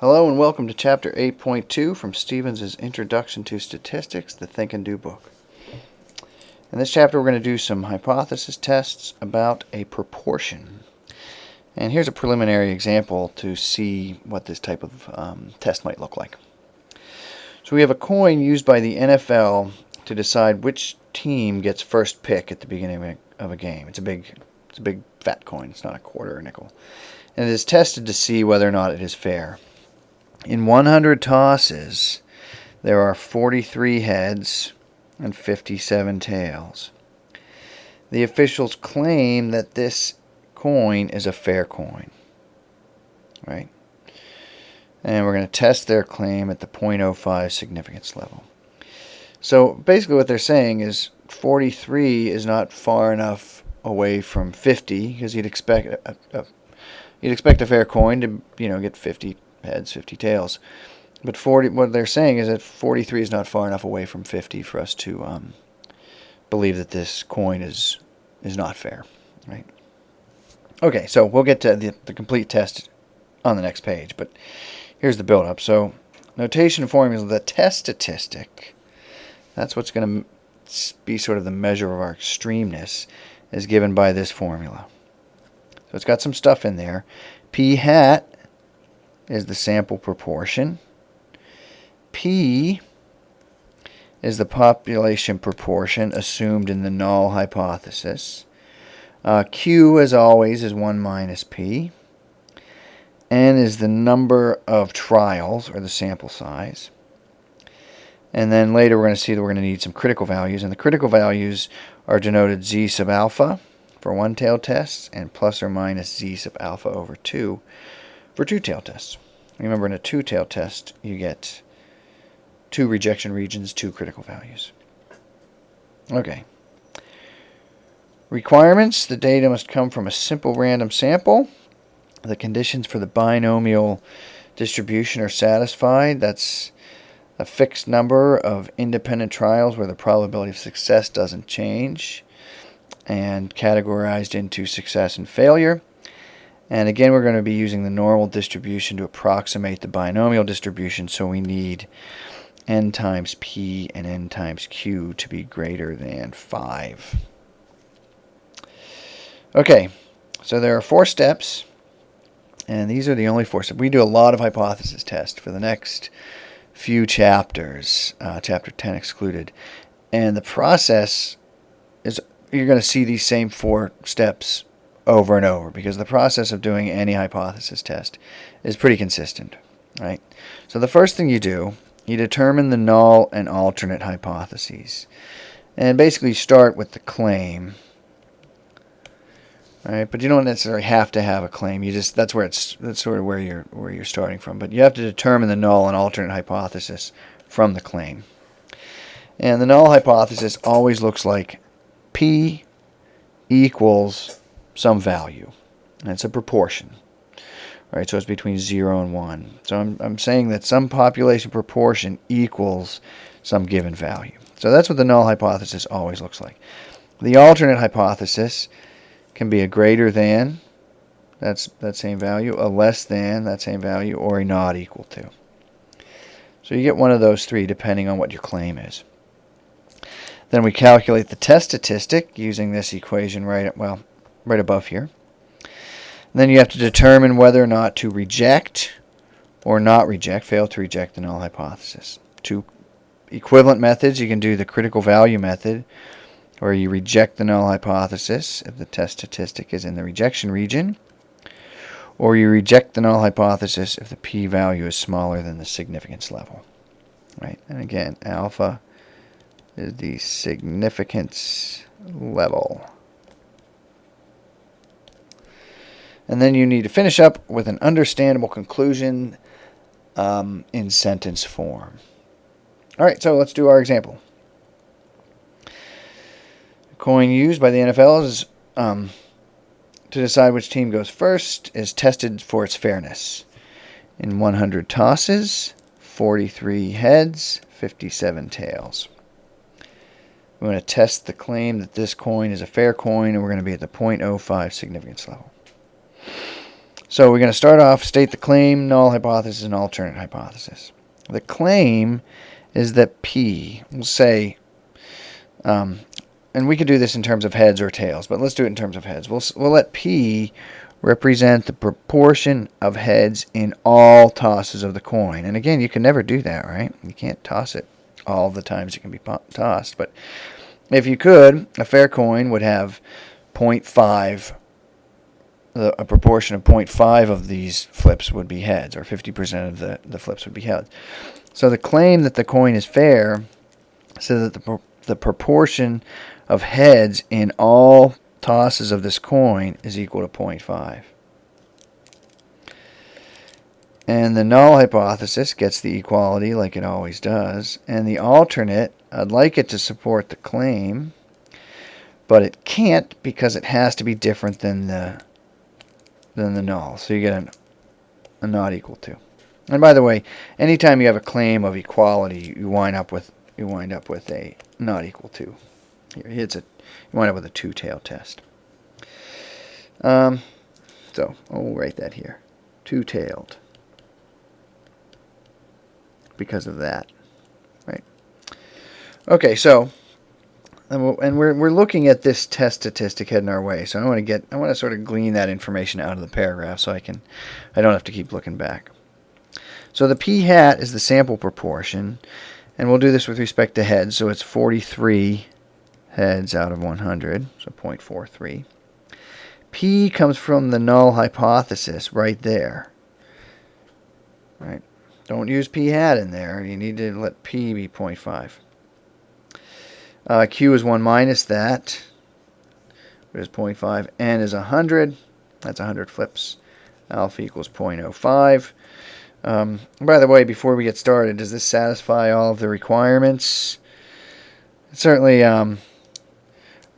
Hello and welcome to Chapter 8.2 from Stevens' Introduction to Statistics, the Think and Do book. In this chapter we're going to do some hypothesis tests about a proportion. And here's a preliminary example to see what this type of test might look like. So we have a coin used by the NFL to decide which team gets first pick at the beginning of a game. It's a big fat coin. It's not a quarter or nickel. And it is tested to see whether or not it is fair. In 100 tosses, there are 43 heads and 57 tails. The officials claim that this coin is a fair coin, right? And we're going to test their claim at the 0.05 significance level. So basically what they're saying is 43 is not far enough away from 50, because you'd expect a fair coin to, get 50 heads, 50 tails. But what they're saying is that 43 is not far enough away from 50 for us to believe that this coin is not fair, right? Okay, so we'll get to the complete test on the next page, but here's the build-up. So notation formula, the test statistic, that's what's going to be sort of the measure of our extremeness, is given by this formula. So it's got some stuff in there. P hat is the sample proportion. P is the population proportion assumed in the null hypothesis. Q, as always, is 1 minus P. N is the number of trials, or the sample size. And then later we're going to see that we're going to need some critical values. And the critical values are denoted Z sub alpha for one-tailed tests and plus or minus Z sub alpha over 2 for two-tailed tests. Remember, in a two-tailed test, you get 2 rejection regions, 2 critical values. Okay. Requirements: the data must come from a simple random sample. The conditions for the binomial distribution are satisfied. That's a fixed number of independent trials where the probability of success doesn't change, and categorized into success and failure. And again, we're going to be using the normal distribution to approximate the binomial distribution, so we need n times p and n times q to be greater than 5. Okay, so there are 4 steps, and these are the only 4 steps. We do a lot of hypothesis tests for the next few chapters, chapter 10 excluded. And the process is, you're going to see these same 4 steps over and over, because the process of doing any hypothesis test is pretty consistent, right? So the first thing you do, you determine the null and alternate hypotheses, and basically start with the claim, right? But you don't necessarily have to have a claim. That's sort of where you're starting from. But you have to determine the null and alternate hypothesis from the claim. And the null hypothesis always looks like P equals some value, and it's a proportion, right? So it's between 0 and 1. So I'm saying that some population proportion equals some given value. So that's what the null hypothesis always looks like. The alternate hypothesis can be a greater than that same value, a less than that same value, or a not equal to. So you get one of those 3 depending on what your claim is. Then we calculate the test statistic using this equation right above here. And then you have to determine whether or not to reject or not reject, fail to reject the null hypothesis. 2 equivalent methods. You can do the critical value method, where you reject the null hypothesis if the test statistic is in the rejection region, or you reject the null hypothesis if the p-value is smaller than the significance level, right? And again, alpha is the significance level. And then you need to finish up with an understandable conclusion in sentence form. All right, so let's do our example. The coin used by the NFL is to decide which team goes first is tested for its fairness. In 100 tosses, 43 heads, 57 tails. We're going to test the claim that this coin is a fair coin, and we're going to be at the 0.05 significance level. So we're going to start off, state the claim, null hypothesis, and alternate hypothesis. The claim is that P, we'll say, and we could do this in terms of heads or tails, but let's do it in terms of heads. We'll let P represent the proportion of heads in all tosses of the coin. And again, you can never do that, right? You can't toss it all the times it can be tossed. But if you could, a fair coin would have 0.5, a proportion of 0.5 of these flips would be heads, or 50% of the flips would be heads. So the claim that the coin is fair says that the proportion of heads in all tosses of this coin is equal to 0.5. And the null hypothesis gets the equality like it always does. And the alternate, I'd like it to support the claim, but it can't because it has to be different than the null. So you get a not equal to. And by the way, anytime you have a claim of equality, you wind up with a not equal to. You wind up with a two-tailed test. So we'll write that here, two-tailed, because of that, right? Okay, so we're looking at this test statistic heading our way. So I want to sort of glean that information out of the paragraph so I don't have to keep looking back. So the p hat is the sample proportion, and we'll do this with respect to heads. So it's 43 heads out of 100, so 0.43. P comes from the null hypothesis right there. Right? Don't use p hat in there. You need to let p be 0.5. Q is 1 minus that, which is 0.5. N is 100. That's 100 flips. Alpha equals 0.05. By the way, before we get started, does this satisfy all of the requirements? It's certainly a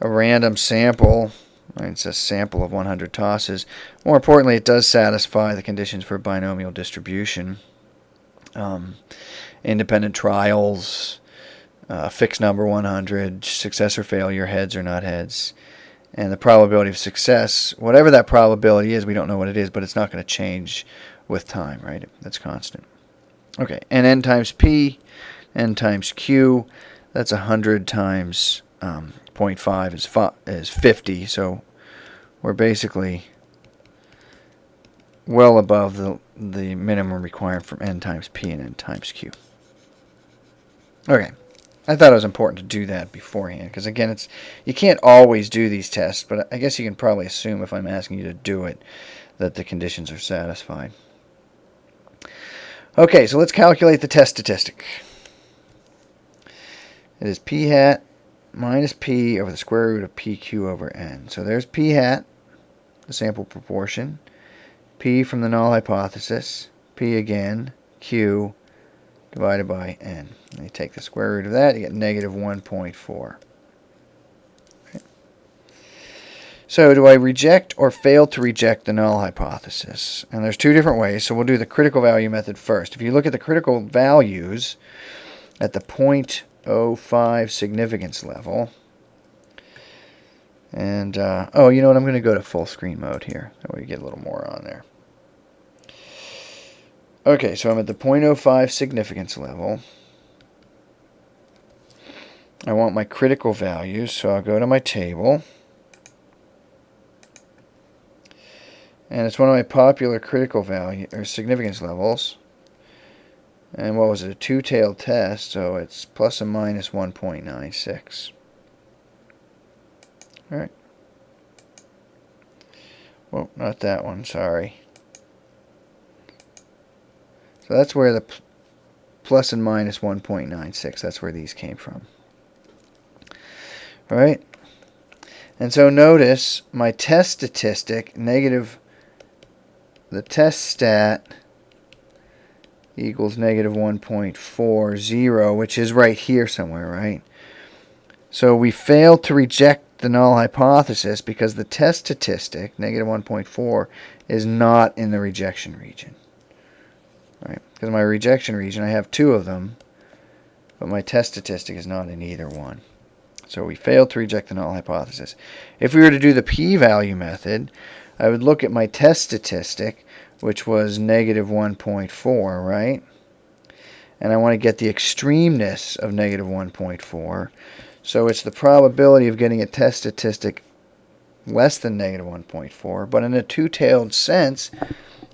random sample. It's a sample of 100 tosses. More importantly, it does satisfy the conditions for binomial distribution. Independent trials, fixed number 100, success or failure, heads or not heads. And the probability of success, whatever that probability is, we don't know what it is, but it's not going to change with time, right? That's constant. Okay, and n times p, n times q, that's 100 times 0.5 is 50, so we're basically well above the minimum requirement from n times p and n times q. Okay, I thought it was important to do that beforehand, because again, you can't always do these tests, but I guess you can probably assume if I'm asking you to do it that the conditions are satisfied. Okay, so let's calculate the test statistic. It is p hat minus p over the square root of pq over n. So there's p hat, the sample proportion, p from the null hypothesis, p again, q divided by n. And you take the square root of that, you get negative 1.4. Okay. So do I reject or fail to reject the null hypothesis? And there's two different ways, so we'll do the critical value method first. If you look at the critical values at the 0.05 significance level, and, oh, you know what, I'm going to go to full screen mode here. That way you get a little more on there. Okay, so I'm at the 0.05 significance level. I want my critical values, so I'll go to my table. And it's one of my popular critical value or significance levels. And what was it? A two-tailed test, so it's plus or minus 1.96. All right. Well, not that one, sorry. So that's where the plus and minus 1.96, that's where these came from. All right. And so notice my test statistic, negative, the test stat equals negative 1.40, which is right here somewhere, right? So we failed to reject the null hypothesis because the test statistic, negative 1.4, is not in the rejection region. Right? Because my rejection region, I have two of them, but my test statistic is not in either one. So we failed to reject the null hypothesis. If we were to do the p-value method, I would look at my test statistic, which was negative 1.4, right? And I want to get the extremeness of negative 1.4. So it's the probability of getting a test statistic less than negative 1.4. But in a two-tailed sense,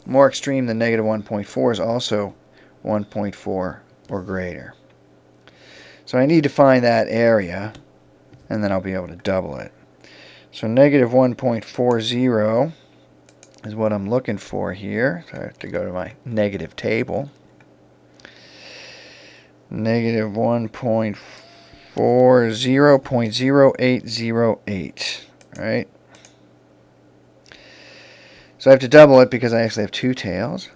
more extreme than negative 1.4 is also 1.4 or greater. So I need to find that area, and then I'll be able to double it. So negative 1.40 is what I'm looking for here. So I have to go to my negative table. Negative 1.40, 0.0808, right? So I have to double it because I actually have two tails.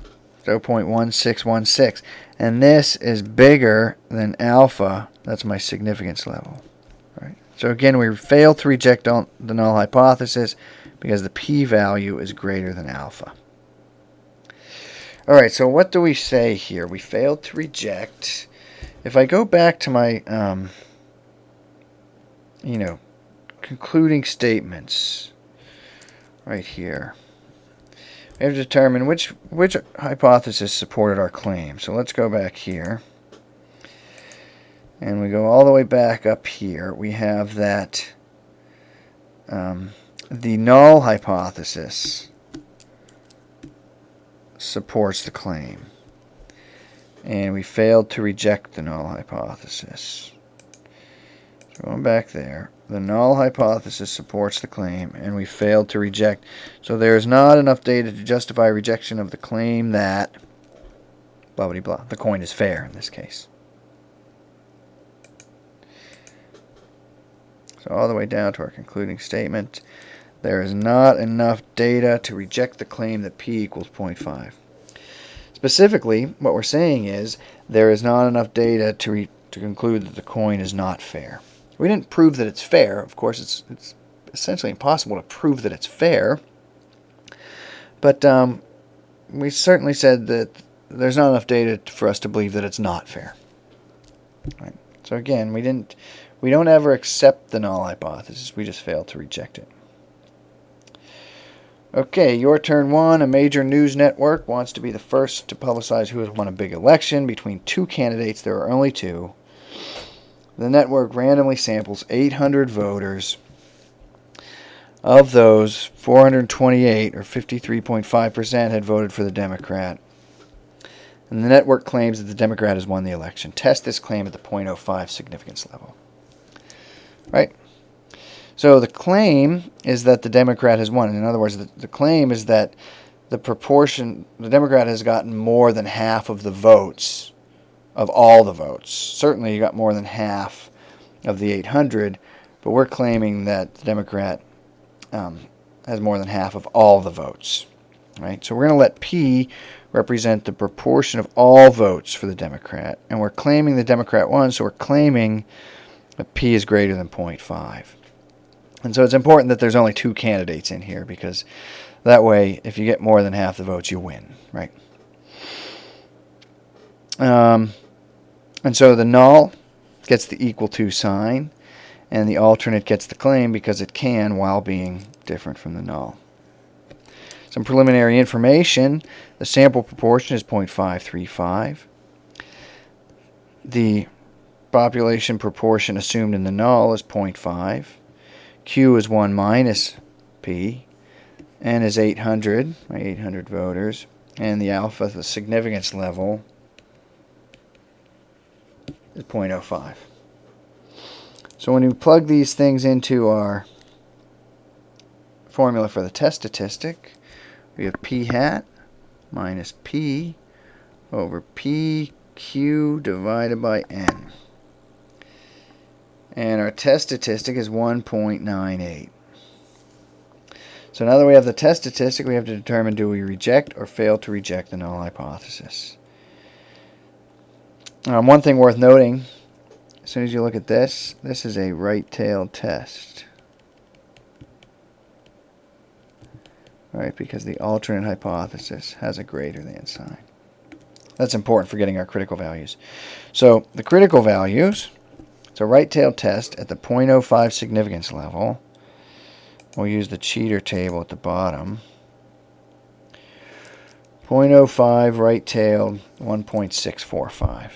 0.1616. And this is bigger than alpha. That's my significance level. Right? So again, we failed to reject the null hypothesis because the p-value is greater than alpha. All right, so what do we say here? We failed to reject. If I go back to my, concluding statements right here, we have to determine which hypothesis supported our claim. So let's go back here. And we go all the way back up here. We have that the null hypothesis supports the claim. And we failed to reject the null hypothesis. So going back there, the null hypothesis supports the claim, and we failed to reject. So there is not enough data to justify rejection of the claim that blah, blah, blah. The coin is fair in this case. So all the way down to our concluding statement, there is not enough data to reject the claim that p equals 0.5. Specifically, what we're saying is there is not enough data to conclude that the coin is not fair. We didn't prove that it's fair. Of course, it's essentially impossible to prove that it's fair. But we certainly said that there's not enough data for us to believe that it's not fair. Right. So again, we don't ever accept the null hypothesis. We just fail to reject it. Okay, your turn one. A major news network wants to be the first to publicize who has won a big election. Between two candidates, there are only two. The network randomly samples 800 voters. Of those, 428, or 53.5%, had voted for the Democrat. And the network claims that the Democrat has won the election. Test this claim at the 0.05 significance level. Right? So the claim is that the Democrat has won. In other words, the claim is that the Democrat has gotten more than half of the votes, of all the votes. Certainly you got more than half of the 800, but we're claiming that the Democrat has more than half of all the votes. Right? So we're going to let P represent the proportion of all votes for the Democrat, and we're claiming the Democrat won, so we're claiming that P is greater than 0.5. And so it's important that there's only two candidates in here, because that way, if you get more than half the votes, you win, right? And so the null gets the equal to sign, and the alternate gets the claim because it can while being different from the null. Some preliminary information. The sample proportion is 0.535. The population proportion assumed in the null is 0.5. Q is 1 minus P. N is 800, 800 voters. And the alpha, the significance level, is 0.05. So when we plug these things into our formula for the test statistic, we have P hat minus P over PQ divided by N. And our test statistic is 1.98. So now that we have the test statistic, we have to determine, do we reject or fail to reject the null hypothesis. One thing worth noting, as soon as you look at this is a right-tailed test. Right, because the alternate hypothesis has a greater than sign. That's important for getting our critical values. So the critical values, it's a right-tailed test at the 0.05 significance level. We'll use the cheater table at the bottom. 0.05 right-tailed, 1.645.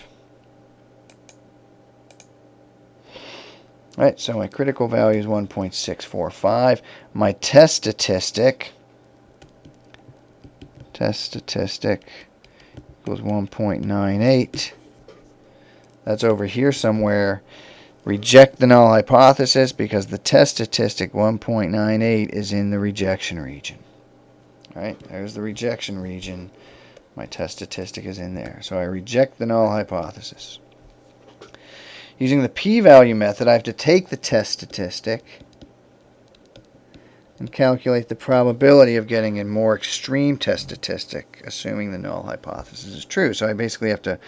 All right, so my critical value is 1.645. My test statistic equals 1.98. That's over here somewhere. Reject the null hypothesis because the test statistic 1.98 is in the rejection region. All right, there's the rejection region. My test statistic is in there. So I reject the null hypothesis. Using the p-value method, I have to take the test statistic and calculate the probability of getting a more extreme test statistic, assuming the null hypothesis is true. So I basically have to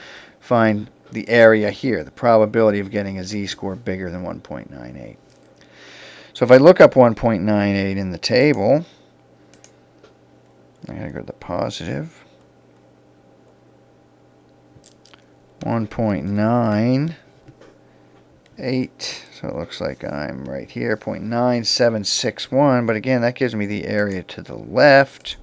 find the area here, the probability of getting a z-score bigger than 1.98. So if I look up 1.98 in the table, I gotta go to the positive. 1.98, so it looks like I'm right here, 0.9761, but again, that gives me the area to the left.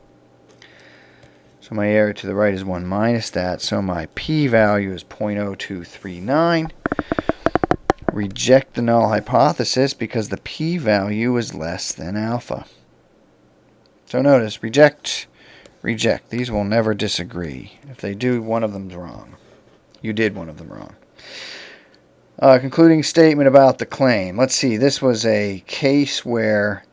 So my area to the right is 1 minus that, so my p-value is 0.0239. Reject the null hypothesis because the p-value is less than alpha. So notice, reject, reject. These will never disagree. If they do, one of them's wrong. You did one of them wrong. Concluding statement about the claim. Let's see, this was a case where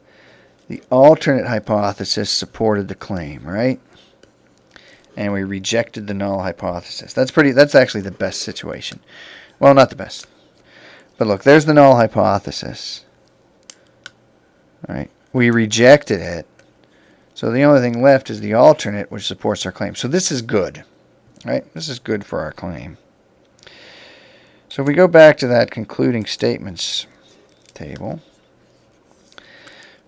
the alternate hypothesis supported the claim, right? And we rejected the null hypothesis. That's actually the best situation. Well, not the best. But look, there's the null hypothesis. All right. We rejected it. So the only thing left is the alternate, which supports our claim. So this is good. Right? This is good for our claim. So if we go back to that concluding statements table,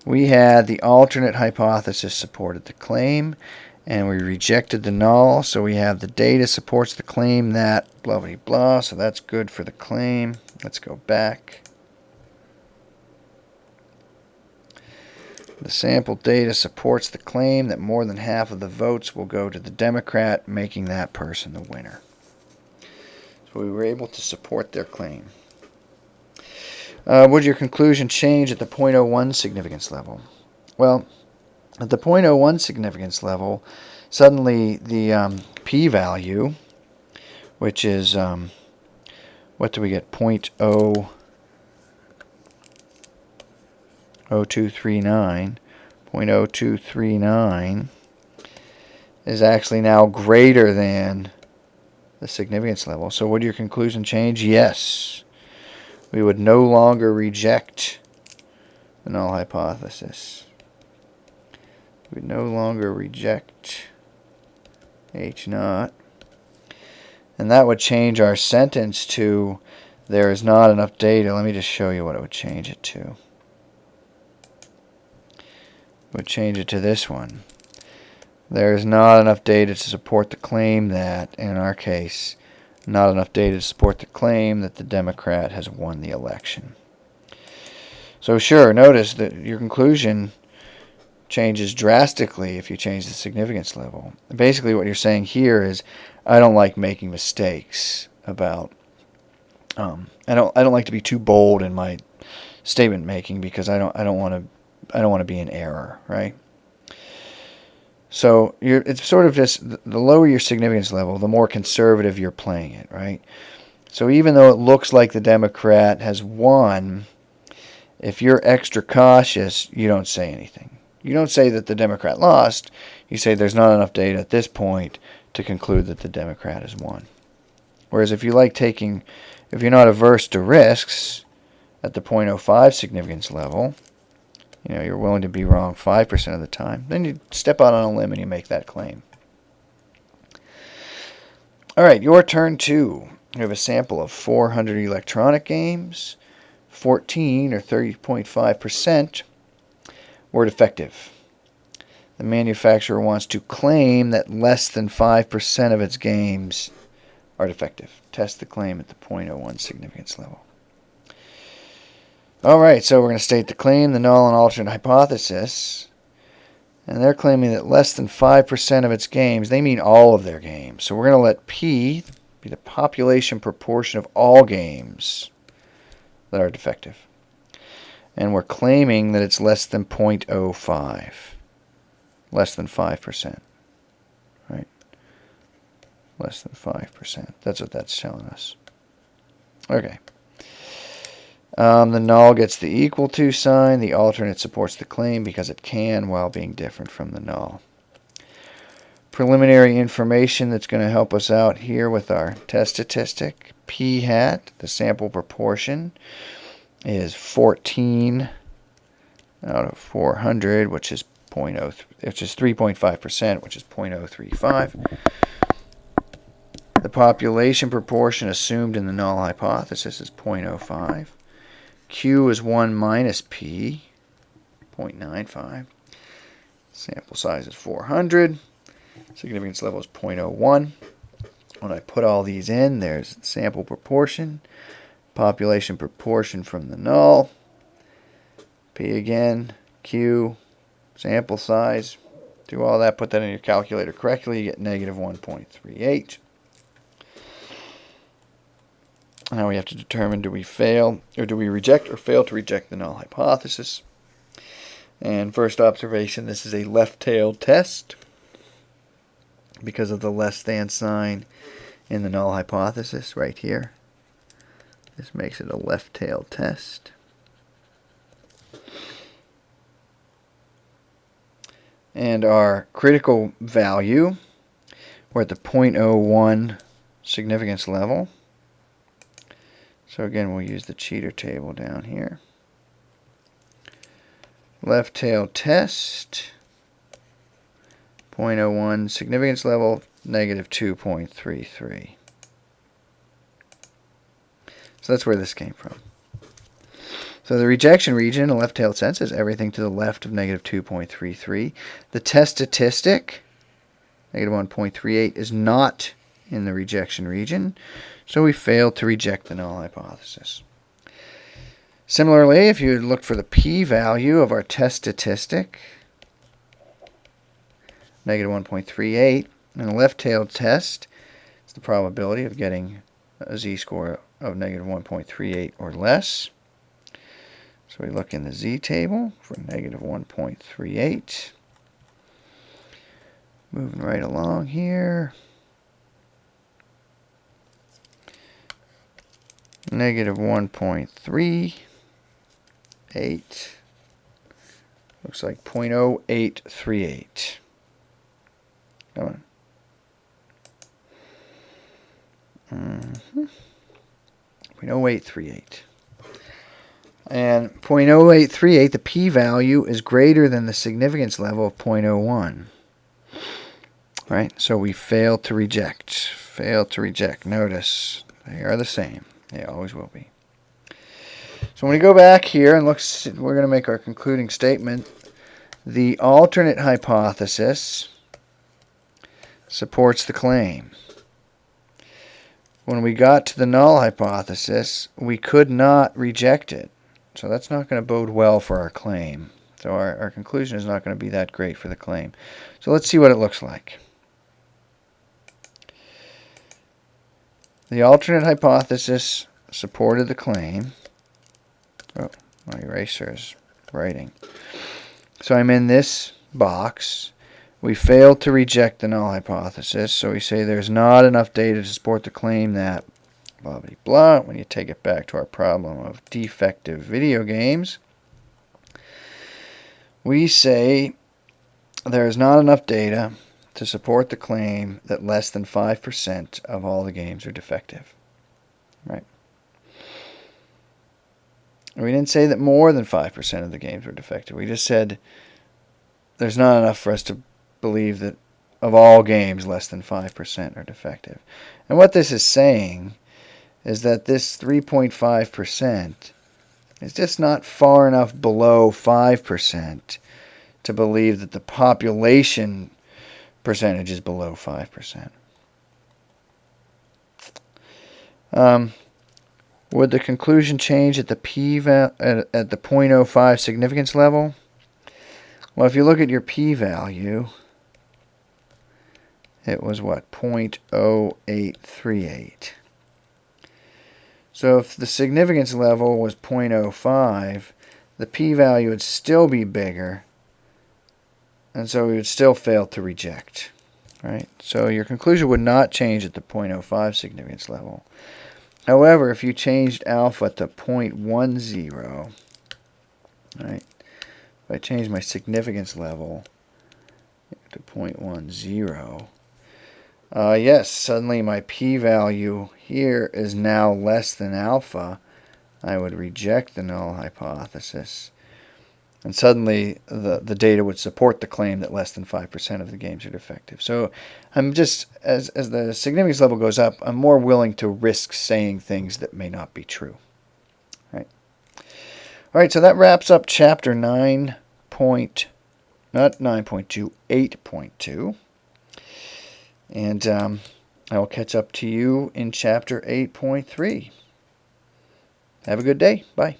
we had the alternate hypothesis supported the claim, and we rejected the null, so we have the data supports the claim that blah, blah, blah, so that's good for the claim. Let's go back. The sample data supports the claim that more than half of the votes will go to the Democrat, making that person the winner. So we were able to support their claim. Would your conclusion change at the 0.01 significance level? Well, at the 0.01 significance level, suddenly the p-value, which is, what do we get, 0.0239, is actually now greater than the significance level. So would your conclusion change? Yes. We would no longer reject the null hypothesis. We would no longer reject H naught. And that would change our sentence to there is not enough data. Let me just show you what it would change it to. It would change it to this one. There is not enough data to support the claim that, in our case, not enough data to support the claim that the Democrat has won the election. So sure, notice that your conclusion changes drastically if you change the significance level. Basically what you're saying here is, I don't like making mistakes about, I don't like to be too bold in my statement making because I don't want to be in error, right? So it's sort of just the lower your significance level, the more conservative you're playing it, right? So even though it looks like the Democrat has won, if you're extra cautious, you don't say anything. You don't say that the Democrat lost. You say there's not enough data at this point to conclude that the Democrat has won. Whereas if you're not averse to risks at the 0.05 significance level, you're willing to be wrong 5% of the time, then you step out on a limb and you make that claim. All right, your turn two. You have a sample of 400 electronic games. 14 or 30.5% were defective. The manufacturer wants to claim that less than 5% of its games are defective. Test the claim at the 0.01 significance level. All right, so we're going to state the claim, the null and alternate hypothesis. And they're claiming that less than 5% of its games, they mean all of their games. So we're going to let P be the population proportion of all games that are defective. And we're claiming that it's less than 0.05. Less than 5%. Right? Less than 5%. That's what that's telling us. Okay. The null gets the equal to sign. The alternate supports the claim because it can while being different from the null. Preliminary information that's going to help us out here with our test statistic. P hat, the sample proportion, is 14 out of 400, which is 3.5%, which is 0.035. The population proportion assumed in the null hypothesis is 0.05. Q is 1 minus P, 0.95. Sample size is 400. Significance level is 0.01. When I put all these in, there's sample proportion, population proportion from the null, P again, Q, sample size. Do all that, put that in your calculator correctly, you get negative 1.38. Now we have to determine, do we fail, or do we reject or fail to reject the null hypothesis? And first observation, this is a left-tailed test because of the less than sign in the null hypothesis right here. This makes it a left-tailed test. And our critical value, we're at the 0.01 significance level. So again, we'll use the cheater table down here. Left tail test, 0.01 significance level, negative 2.33. So that's where this came from. So the rejection region in a left-tailed sense is everything to the left of negative 2.33. The test statistic, negative 1.38, is not in the rejection region, so we failed to reject the null hypothesis. Similarly, if you look for the p-value of our test statistic, negative 1.38, in a left-tailed test, it's the probability of getting a z-score of negative 1.38 or less. So we look in the z-table for negative 1.38. Moving right along here. Negative 1.38. Looks like 0.0838. Come on. 0.0838. And 0.0838, the p-value is greater than the significance level of 0.01. Right? So we failed to reject. Failed to reject. Notice they are the same. They always will be. So when we go back here and look, we're going to make our concluding statement. The alternate hypothesis supports the claim. When we got to the null hypothesis, we could not reject it. So that's not going to bode well for our claim. So our conclusion is not going to be that great for the claim. So let's see what it looks like. The alternate hypothesis supported the claim. Oh, my eraser is writing. So I'm in this box. We failed to reject the null hypothesis, so we say there's not enough data to support the claim that blah, blah, blah. When you take it back to our problem of defective video games, we say there is not enough data to support the claim that less than 5% of all the games are defective. Right? We didn't say that more than 5% of the games were defective. We just said there's not enough for us to believe that of all games, less than 5% are defective. And what this is saying is that this 3.5% is just not far enough below 5% to believe that the population percentage is below 5%. Would the conclusion change at the at the 0.05 significance level? Well, if you look at your p-value, it was what? 0.0838. So if the significance level was 0.05, the p-value would still be bigger, and so we would still fail to reject. Right? So your conclusion would not change at the 0.05 significance level. However, if you changed alpha to 0.10, right? If I change my significance level to 0.10, yes, suddenly my p-value here is now less than alpha. I would reject the null hypothesis. And suddenly the data would support the claim that less than 5% of the games are defective. So I'm just, as the significance level goes up, I'm more willing to risk saying things that may not be true. Right? All right, so that wraps up chapter 8.2. And I will catch up to you in chapter 8.3. Have a good day. Bye.